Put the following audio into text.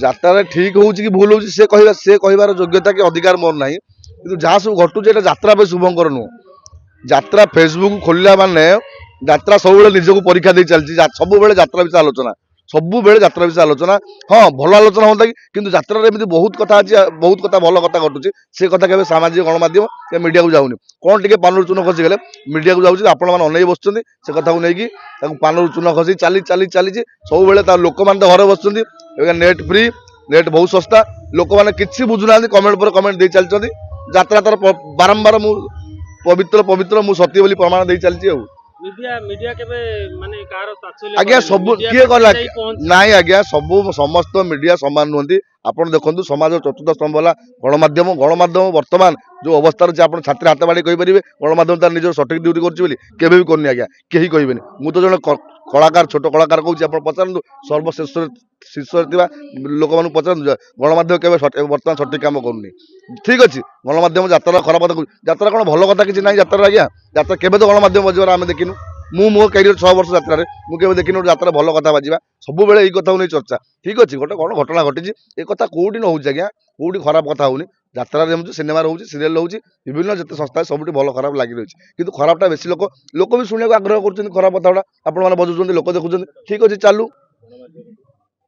ଯାତ୍ରାରେ ଠିକ ହଉଛି କି ଭୁଲ ହଉଛି ସେ କହିବାର ଯୋଗ୍ୟତା କି ଅଧିକାର ମୋର ନାହିଁ କିନ୍ତୁ ଯାହା ସବୁ ଘଟୁଛି ଏଟା ଯାତ୍ରା ପାଇଁ ଶୁଭଙ୍କର ନୁହଁ। ଯାତ୍ରା ଫେସବୁକ୍ ଖୋଲିଲା ମାନେ ଯାତ୍ରା ସବୁବେଳେ ନିଜକୁ ପରୀକ୍ଷା ଦେଇ ଚାଲିଛି ସବୁବେଳେ ଯାତ୍ରା ବିଷୟ ଆଲୋଚନା ସବୁବେଳେ ଯାତ୍ରା ବିଷୟ ଆଲୋଚନା। ହଁ ଭଲ ଆଲୋଚନା ହୁଅନ୍ତା କିନ୍ତୁ ଯାତ୍ରାରେ ଏମିତି ବହୁତ କଥା ଅଛି ବହୁତ କଥା ଭଲ କଥା ଘଟୁଛି ସେ କଥା କେବେ ସାମାଜିକ ଗଣମାଧ୍ୟମ ସେ ମିଡ଼ିଆକୁ ଯାଉନି। କ'ଣ ଟିକେ ପାନରୁ ଚୂନ ଖସିଗଲେ ମିଡ଼ିଆକୁ ଯାଉଛି ଆପଣମାନେ ଅନେଇ ବସୁଛନ୍ତି ସେ କଥାକୁ ନେଇକି ତାକୁ ପାନରୁ ଚୂନ ଖସି ଚାଲିଛି ସବୁବେଳେ ତା ଲୋକମାନେ ତ ଘରେ ବସୁଛନ୍ତି ଏବେ ନେଟ୍ ଫ୍ରି ନେଟ୍ ବହୁତ ଶସ୍ତା ଲୋକମାନେ କିଛି ବୁଝୁନାହାନ୍ତି କମେଣ୍ଟ ପରେ କମେଣ୍ଟ ଦେଇ ଚାଲିଛନ୍ତି ଯାତ୍ରା ତାର ବାରମ୍ବାର ମୁଁ ପବିତ୍ର ମୁଁ ସତ୍ୟ ବୋଲି ପ୍ରମାଣ ଦେଇ ଚାଲିଛି ଆଉ मीडिया केबे माने कार ताछल्य आज्ञा सब किए गला नाई आज्ञा सब समस्त मीडिया समान नुहति आपण देखंतु समाज चतुर्थ स्तंभ है गणमाध्यम वर्तमान जो अवस्था अच्छे आप छात्र हाथ बाड़ी कहींपारे गणमाध्यम तार निज सठिक ड्यूटी कर भी करनी आज्ञा कहीं कहबेनि मुझे तो जो कलाकार छोट कलाकार कौन पचारतु सर्वश्रेष्ठ शीर्ष लोक मान पचार गणमाध्यम के बर्तमान सठिक कम करूनी ठीक अच्छे गणमाध्यम यात्रा खराब यात्रा कौन भल कथा किसी ना यात्रा आज्ञा यात्रा केवे तो गणमाध्यम बजबार आम देखिनु मु मो कैरियर 6 वर्ष यात्रा मुझे देखिनी गोटे यात्रा भल कथा बाजा सब ये कथा नहीं चर्चा ठीक अच्छे गोटे कौन घटना घटी ये कथा कौटी न हो आज्ञा कौटी खराब कथा होनी यात्रा सिनेमा रोचे सीरियल रोचे विभिन्न जिते संस्था सब भल खराब लगी रही है कि खराबटा बेसी लोक भी शुणा आग्रह कर खराब कथा आप बजाऊँ लोक देखुं ठीक अच्छे चालू।